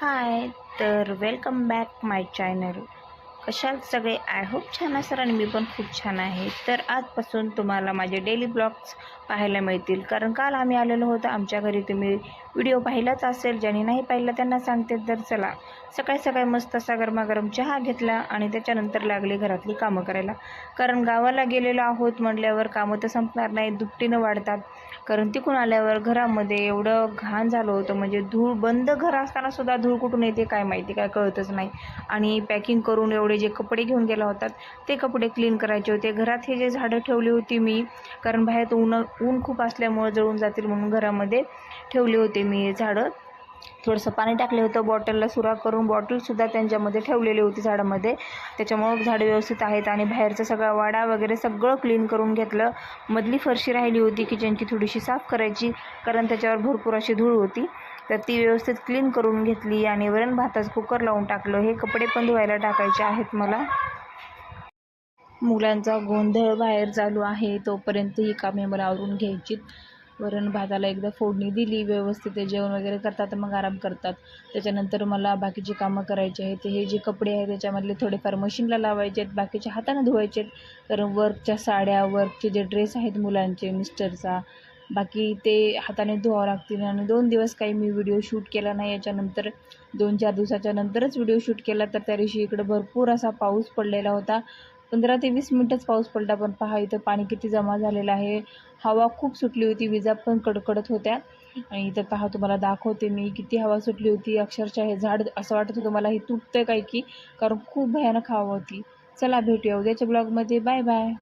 हाय, तर welcome back माय channel. कशाल सगळे? I hope छान असाल आणि मी पण खूप छान आहे. तर आजपासून तुम्हाला माझे डेली ब्लॉग्स पाहायला मिळतील, कारण काल आम्ही आलेलो होतो आमच्या घरी. तुम्ही व्हिडिओ पाहिलाच असेल, ज्यांनी नाही पाहिलं त्यांना सांगते. तर चला, सकाळी सकाळी मस्त असा गरमागरम चहा घेतला आणि त्याच्यानंतर लागले घरातली कामं करायला. कारण गावाला गेलेलो आहोत म्हटल्यावर कामं तर संपणार नाही, दुपटीनं वाढतात. कारण तिकडून आल्यावर घरामध्ये एवढं घाण झालं होतं, म्हणजे धूळ, बंद घर असताना सुद्धा धूळ कुठून येते काय माहिती, काय कळतच नाही. आणि पॅकिंग करून एवढे जे कपडे घेऊन गेला होतात ते कपडे क्लीन करायचे होते. घरात हे जे झाडं ठेवली होती मी, कारण बाहेर तर ऊन खूप असल्यामुळे जळून जातील म्हणून घरामध्ये ठेवले होते मी झाडं. थोडंसं पाणी टाकले होतं, बॉटलला सुरा करून बॉटलसुद्धा त्यांच्यामध्ये ठेवलेली होती झाडामध्ये. त्याच्यामुळं झाडं व्यवस्थित आहेत. आणि बाहेरचा सगळा वाडा वगैरे सगळं क्लीन करून घेतलं. मधली फरशी राहिली होती किचनची थोडीशी साफ करायची, कारण त्याच्यावर भरपूर अशी धूळ होती. तर ती व्यवस्थित क्लीन करून घेतली आणि वरण भाताचं कुकर लावून टाकलं. हे कपडे पण धुवायला टाकायचे आहेत मला. मुलांचा गोंधळ बाहेर चालू आहे, तोपर्यंत ही कामे मला आवरून घ्यायची. वरण भाताला एकदा फोडणी दिली व्यवस्थित, ते जेवण वगैरे करतात, मग आराम करतात. त्याच्यानंतर मला बाकीची कामं करायची आहेत. हे जे कपडे आहेत त्याच्यामधले थोडेफार मशीनला लावायचे आहेत, बाकीचे हाताने धुवायचे आहेत. कारण वर्कच्या साड्या, वर्कचे जे ड्रेस आहेत मुलांचे, मिस्टरचा, बाकी ते हाताने धुवावं लागतील. आणि 2 दिवस काही मी व्हिडिओ शूट केला नाही. याच्यानंतर 2-4 दिवसाच्या नंतरच व्हिडिओ शूट केला. तर त्या दिवशी इकडं भरपूर असा पाऊस पडलेला होता. 15 ते 20 मिनटच पाऊस पडला, पण पहा इथं पाणी किती जमा झालेलं आहे. हवा खूप सुटली होती, विजा पण कडकडत होत्या. आणि इथं पहा, तुम्हाला दाखवते मी किती हवा सुटली होती. अक्षरशः हे झाड असं वाटत होतं मला हे तुटतं काय की, कारण खूप भयानक हवा होती. चला भेटूया उद्याच्या ब्लॉगमध्ये. Bye bye.